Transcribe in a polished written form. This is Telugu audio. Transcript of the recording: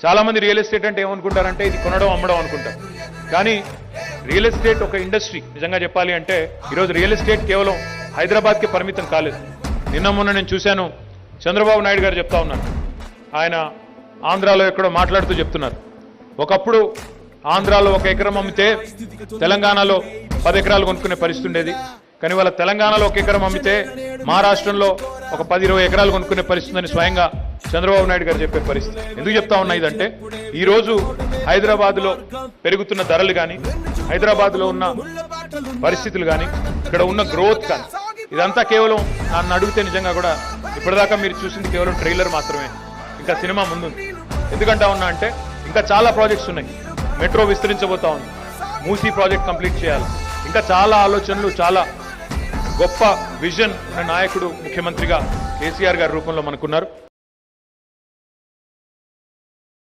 చాలామంది రియల్ ఎస్టేట్ అంటే ఏమనుకుంటారంటే ఇది కొనడం అమ్మడం అనుకుంటారు. కానీ రియల్ ఎస్టేట్ ఒక ఇండస్ట్రీ. నిజంగా చెప్పాలి అంటే ఈరోజు రియల్ ఎస్టేట్ కేవలం హైదరాబాద్కి పరిమితం కాలేదు. నిన్న మొన్న నేను చూశాను, చంద్రబాబు నాయుడు గారు చెప్తా ఉన్నారు, ఆయన ఆంధ్రాలో ఎక్కడో మాట్లాడుతూ చెప్తున్నారు, ఒకప్పుడు ఆంధ్రాలో 1 ఎకరం అమ్మితే తెలంగాణలో 10 ఎకరాలు కొనుక్కునే పరిస్థితి ఉండేది. కానీ వాళ్ళ తెలంగాణలో 1 ఎకరం అమ్మితే మహారాష్ట్రంలో ఒక 10-20 ఎకరాలు కొనుక్కునే పరిస్థితి అని స్వయంగా చంద్రబాబు నాయుడు గారు చెప్పే పరిస్థితి. ఎందుకు చెప్తా ఉన్నా ఇదంటే, ఈరోజు హైదరాబాద్లో పెరుగుతున్న ధరలు కానీ, హైదరాబాద్లో ఉన్న పరిస్థితులు కానీ, ఇక్కడ ఉన్న గ్రోత్ కానీ, ఇదంతా కేవలం నన్ను అడిగితే నిజంగా కూడా ఇప్పటిదాకా మీరు చూసింది కేవలం ట్రైలర్ మాత్రమే. ఇంకా సినిమా ముందుంది. ఎందుకంటా ఉన్నా అంటే ఇంకా చాలా ప్రాజెక్ట్స్ ఉన్నాయి. మెట్రో విస్తరించబోతా ఉంది, మూసీ ప్రాజెక్ట్ కంప్లీట్ చేయాలి, ఇంకా చాలా ఆలోచనలు, చాలా గొప్ప విజన్ ఉన్న నాయకుడు ముఖ్యమంత్రిగా కేసీఆర్ గారి రూపంలో మనకున్నారు.